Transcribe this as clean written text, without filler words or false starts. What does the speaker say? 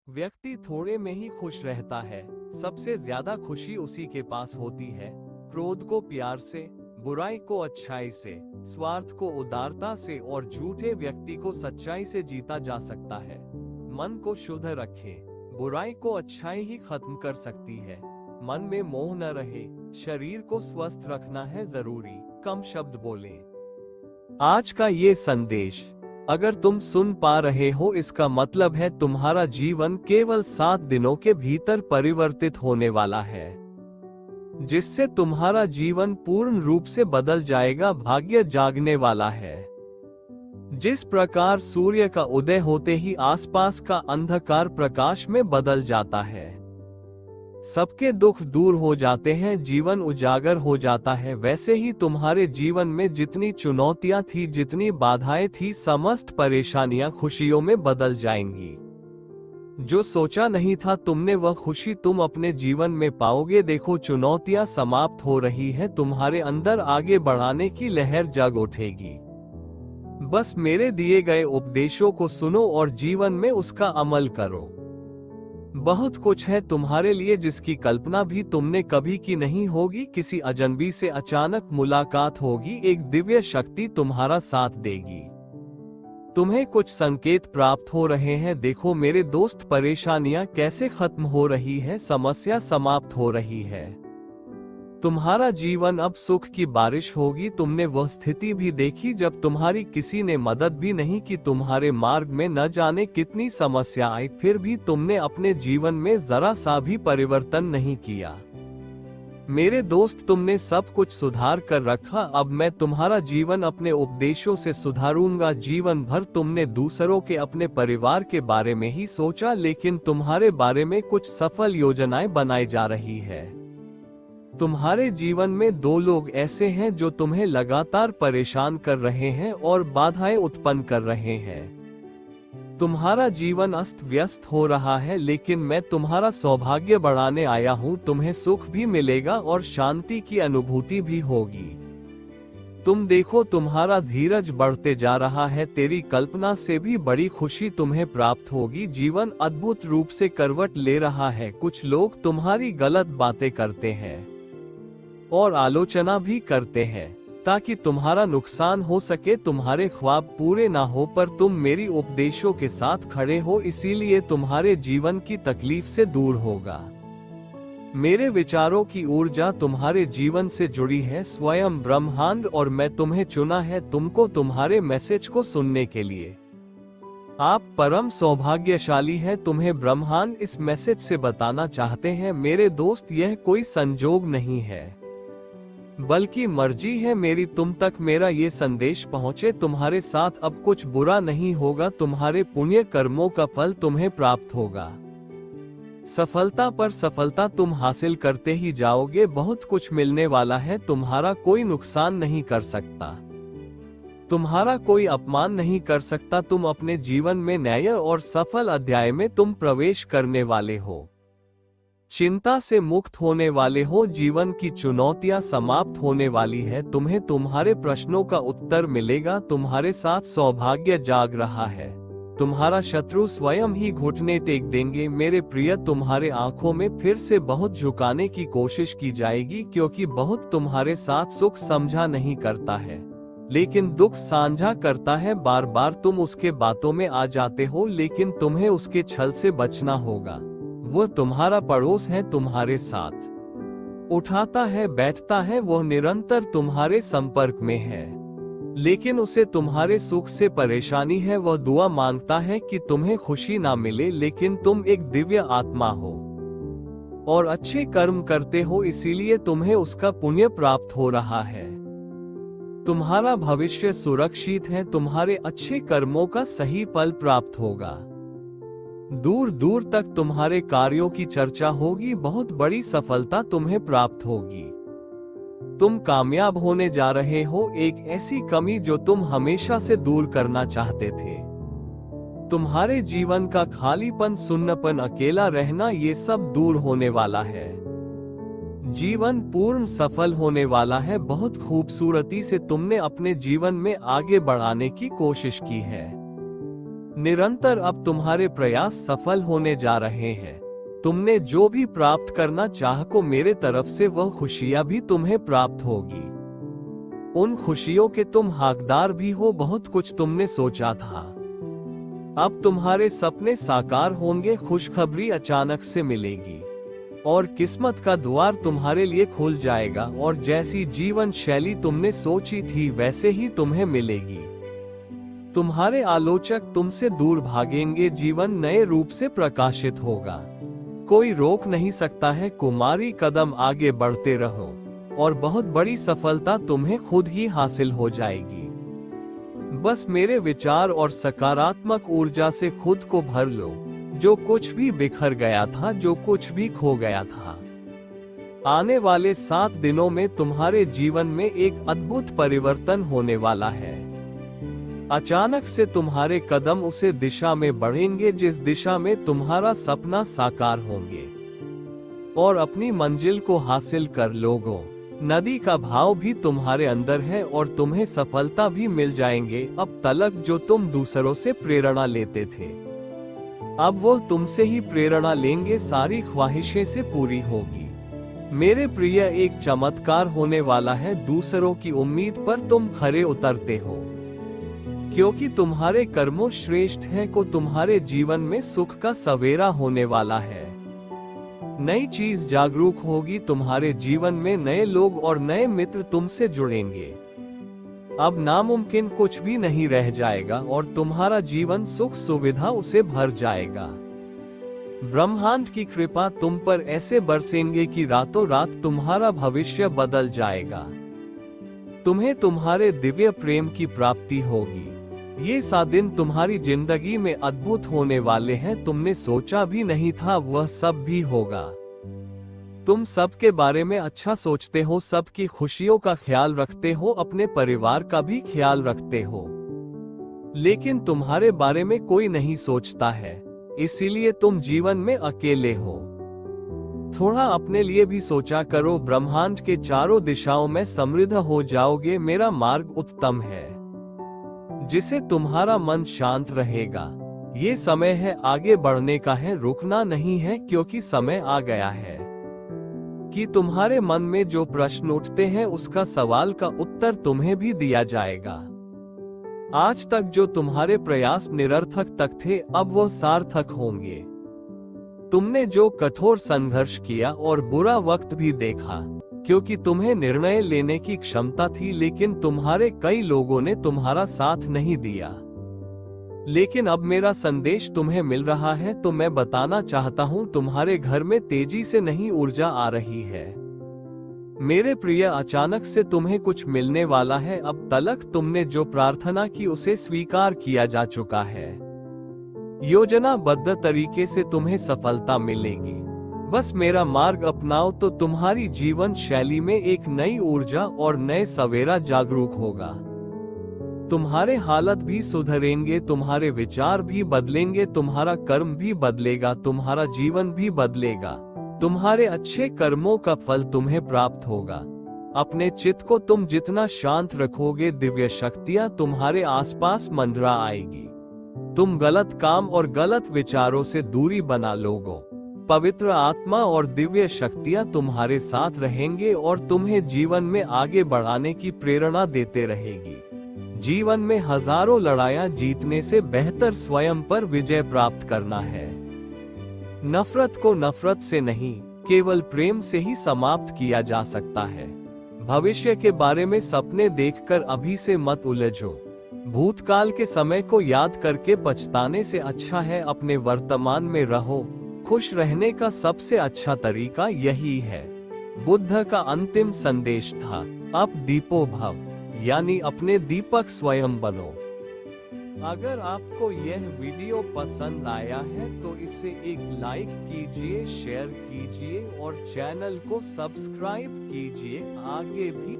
व्यक्ति थोड़े में ही खुश रहता है, सबसे ज्यादा खुशी उसी के पास होती है। क्रोध को प्यार से, बुराई को अच्छाई से, स्वार्थ को उदारता से और झूठे व्यक्ति को सच्चाई से जीता जा सकता है। मन को शुद्ध रखें, बुराई को अच्छाई ही खत्म कर सकती है। मन में मोह न रहे, शरीर को स्वस्थ रखना है जरूरी, कम शब्द बोलें। आज का ये संदेश अगर तुम सुन पा रहे हो, इसका मतलब है तुम्हारा जीवन केवल 7 दिनों के भीतर परिवर्तित होने वाला है, जिससे तुम्हारा जीवन पूर्ण रूप से बदल जाएगा। भाग्य जागने वाला है। जिस प्रकार सूर्य का उदय होते ही आसपास का अंधकार प्रकाश में बदल जाता है, सबके दुख दूर हो जाते हैं, जीवन उजागर हो जाता है, वैसे ही तुम्हारे जीवन में जितनी चुनौतियां थी, जितनी बाधाएं थी, समस्त परेशानियां खुशियों में बदल जाएंगी। जो सोचा नहीं था तुमने, वह खुशी तुम अपने जीवन में पाओगे। देखो, चुनौतियां समाप्त हो रही है, तुम्हारे अंदर आगे बढ़ाने की लहर जग उठेगी। बस मेरे दिए गए उपदेशों को सुनो और जीवन में उसका अमल करो। बहुत कुछ है तुम्हारे लिए जिसकी कल्पना भी तुमने कभी की नहीं होगी। किसी अजनबी से अचानक मुलाकात होगी, एक दिव्य शक्ति तुम्हारा साथ देगी। तुम्हें कुछ संकेत प्राप्त हो रहे हैं। देखो मेरे दोस्त, परेशानियां कैसे खत्म हो रही है, समस्या समाप्त हो रही है। तुम्हारा जीवन अब सुख की बारिश होगी। तुमने वह स्थिति भी देखी जब तुम्हारी किसी ने मदद भी नहीं की। तुम्हारे मार्ग में न जाने कितनी समस्या आई, फिर भी तुमने अपने जीवन में जरा सा भी परिवर्तन नहीं किया। मेरे दोस्त, तुमने सब कुछ सुधार कर रखा। अब मैं तुम्हारा जीवन अपने उपदेशों से सुधारूंगा। जीवन भर तुमने दूसरों के, अपने परिवार के बारे में ही सोचा, लेकिन तुम्हारे बारे में कुछ सफल योजनाएं बनाई जा रही है। तुम्हारे जीवन में 2 लोग ऐसे हैं जो तुम्हें लगातार परेशान कर रहे हैं और बाधाएं उत्पन्न कर रहे हैं। तुम्हारा जीवन अस्त व्यस्त हो रहा है, लेकिन मैं तुम्हारा सौभाग्य बढ़ाने आया हूं। तुम्हें सुख भी मिलेगा और शांति की अनुभूति भी होगी। तुम देखो, तुम्हारा धीरज बढ़ते जा रहा है। तेरी कल्पना से भी बड़ी खुशी तुम्हें प्राप्त होगी। जीवन अद्भुत रूप से करवट ले रहा है। कुछ लोग तुम्हारी गलत बातें करते हैं और आलोचना भी करते हैं ताकि तुम्हारा नुकसान हो सके, तुम्हारे ख्वाब पूरे ना हो, पर तुम मेरी उपदेशों के साथ खड़े हो, इसीलिए तुम्हारे जीवन की तकलीफ से दूर होगा। मेरे विचारों की ऊर्जा तुम्हारे जीवन से जुड़ी है, स्वयं ब्रह्मांड, और मैं तुम्हें चुना है तुमको तुम्हारे मैसेज को सुनने के लिए। आप परम सौभाग्यशाली हैं। तुम्हें ब्रह्मांड इस मैसेज से बताना चाहते हैं, मेरे दोस्त, यह कोई संजोग नहीं है, बल्कि मर्जी है मेरी तुम तक मेरा ये संदेश पहुंचे। तुम्हारे साथ अब कुछ बुरा नहीं होगा। तुम्हारे पुण्य कर्मों का फल तुम्हें प्राप्त होगा। सफलता पर सफलता तुम हासिल करते ही जाओगे। बहुत कुछ मिलने वाला है। तुम्हारा कोई नुकसान नहीं कर सकता, तुम्हारा कोई अपमान नहीं कर सकता। तुम अपने जीवन में नए और सफल अध्याय में तुम प्रवेश करने वाले हो। चिंता से मुक्त होने वाले हो। जीवन की चुनौतियां समाप्त होने वाली है। तुम्हें तुम्हारे प्रश्नों का उत्तर मिलेगा। तुम्हारे साथ सौभाग्य जाग रहा है। तुम्हारा शत्रु स्वयं ही घुटने टेक देंगे। मेरे प्रिय, तुम्हारे आंखों में फिर से बहुत झुकाने की कोशिश की जाएगी, क्योंकि बहुत तुम्हारे साथ सुख समझा नहीं करता है, लेकिन दुख साझा करता है। बार बार तुम उसके बातों में आ जाते हो, लेकिन तुम्हें उसके छल से बचना होगा। वह तुम्हारा पड़ोस है, तुम्हारे साथ उठाता है, बैठता है, वह निरंतर तुम्हारे संपर्क में है, लेकिन उसे तुम्हारे सुख से परेशानी है। वह दुआ मांगता है कि तुम्हें खुशी ना मिले, लेकिन तुम एक दिव्य आत्मा हो और अच्छे कर्म करते हो, इसीलिए तुम्हें उसका पुण्य प्राप्त हो रहा है। तुम्हारा भविष्य सुरक्षित है। तुम्हारे अच्छे कर्मों का सही फल प्राप्त होगा। दूर दूर तक तुम्हारे कार्यों की चर्चा होगी। बहुत बड़ी सफलता तुम्हें प्राप्त होगी। तुम कामयाब होने जा रहे हो। एक ऐसी कमी जो तुम हमेशा से दूर करना चाहते थे, तुम्हारे जीवन का खालीपन, सुन्नपन, अकेला रहना, ये सब दूर होने वाला है। जीवन पूर्ण सफल होने वाला है। बहुत खूबसूरती से तुमने अपने जीवन में आगे बढ़ाने की कोशिश की है। निरंतर अब तुम्हारे प्रयास सफल होने जा रहे हैं। तुमने जो भी प्राप्त करना चाह को मेरे तरफ से वह खुशियां भी तुम्हें प्राप्त होगी। उन खुशियों के तुम हकदार भी हो। बहुत कुछ तुमने सोचा था, अब तुम्हारे सपने साकार होंगे। खुशखबरी अचानक से मिलेगी और किस्मत का द्वार तुम्हारे लिए खुल जाएगा और जैसी जीवन शैली तुमने सोची थी वैसे ही तुम्हें मिलेगी। तुम्हारे आलोचक तुमसे दूर भागेंगे। जीवन नए रूप से प्रकाशित होगा। कोई रोक नहीं सकता है। कुमारी कदम आगे बढ़ते रहो और बहुत बड़ी सफलता तुम्हें खुद ही हासिल हो जाएगी। बस मेरे विचार और सकारात्मक ऊर्जा से खुद को भर लो। जो कुछ भी बिखर गया था, जो कुछ भी खो गया था, आने वाले 7 दिनों में तुम्हारे जीवन में एक अद्भुत परिवर्तन होने वाला है। अचानक से तुम्हारे कदम उसे दिशा में बढ़ेंगे जिस दिशा में तुम्हारा सपना साकार होंगे और अपनी मंजिल को हासिल कर लोगे। नदी का भाव भी तुम्हारे अंदर है और तुम्हें सफलता भी मिल जाएंगे। अब तलक जो तुम दूसरों से प्रेरणा लेते थे, अब वो तुमसे ही प्रेरणा लेंगे। सारी ख्वाहिशें से पूरी होगी। मेरे प्रिय, एक चमत्कार होने वाला है। दूसरों की उम्मीद पर तुम खरे उतरते हो क्योंकि तुम्हारे कर्मों श्रेष्ठ हैं को तुम्हारे जीवन में सुख का सवेरा होने वाला है। नई चीज जागरूक होगी तुम्हारे जीवन में। नए लोग और नए मित्र तुमसे जुड़ेंगे। अब नामुमकिन कुछ भी नहीं रह जाएगा और तुम्हारा जीवन सुख सुविधा उसे भर जाएगा। ब्रह्मांड की कृपा तुम पर ऐसे बरसेंगे कि रातों रात तुम्हारा भविष्य बदल जाएगा। तुम्हें तुम्हारे दिव्य प्रेम की प्राप्ति होगी। ये 7 दिन तुम्हारी जिंदगी में अद्भुत होने वाले हैं। तुमने सोचा भी नहीं था वह सब भी होगा। तुम सबके बारे में अच्छा सोचते हो, सबकी खुशियों का ख्याल रखते हो, अपने परिवार का भी ख्याल रखते हो, लेकिन तुम्हारे बारे में कोई नहीं सोचता है। इसीलिए तुम जीवन में अकेले हो। थोड़ा अपने लिए भी सोचा करो। ब्रह्मांड के चारों दिशाओं में समृद्ध हो जाओगे। मेरा मार्ग उत्तम है जिसे तुम्हारा मन शांत रहेगा। ये समय है आगे बढ़ने का है, रुकना नहीं है, क्योंकि समय आ गया है कि तुम्हारे मन में जो प्रश्न उठते हैं उसका सवाल का उत्तर तुम्हें भी दिया जाएगा। आज तक जो तुम्हारे प्रयास निरर्थक तक थे, अब वो सार्थक होंगे। तुमने जो कठोर संघर्ष किया और बुरा वक्त भी देखा, क्योंकि तुम्हें निर्णय लेने की क्षमता थी, लेकिन तुम्हारे कई लोगों ने तुम्हारा साथ नहीं दिया। लेकिन अब मेरा संदेश तुम्हें मिल रहा है तो मैं बताना चाहता हूं, तुम्हारे घर में तेजी से नई ऊर्जा आ रही है। मेरे प्रिय, अचानक से तुम्हें कुछ मिलने वाला है। अब तलक तुमने जो प्रार्थना की उसे स्वीकार किया जा चुका है। योजनाबद्ध तरीके से तुम्हें सफलता मिलेगी। बस मेरा मार्ग अपनाओ तो तुम्हारी जीवन शैली में एक नई ऊर्जा और नए सवेरा जागरूक होगा। तुम्हारे हालत भी सुधरेंगे, तुम्हारे विचार भी बदलेंगे, तुम्हारा कर्म भी बदलेगा, तुम्हारा जीवन भी बदलेगा। तुम्हारे अच्छे कर्मों का फल तुम्हें प्राप्त होगा। अपने चित्त को तुम जितना शांत रखोगे, दिव्य शक्तियां तुम्हारे आसपास मंडरा आएगी। तुम गलत काम और गलत विचारों से दूरी बना लोगे। पवित्र आत्मा और दिव्य शक्तियां तुम्हारे साथ रहेंगे और तुम्हें जीवन में आगे बढ़ाने की प्रेरणा देते रहेगी। जीवन में हजारों लड़ाइयां जीतने से बेहतर स्वयं पर विजय प्राप्त करना है। नफरत को नफरत से नहीं, केवल प्रेम से ही समाप्त किया जा सकता है। भविष्य के बारे में सपने देखकर अभी से मत उलझो। भूतकाल के समय को याद करके पछताने से अच्छा है अपने वर्तमान में रहो। खुश रहने का सबसे अच्छा तरीका यही है। बुद्ध का अंतिम संदेश था, अब दीपो भव, यानी अपने दीपक स्वयं बनो। अगर आपको यह वीडियो पसंद आया है तो इसे एक लाइक कीजिए, शेयर कीजिए और चैनल को सब्सक्राइब कीजिए। आगे भी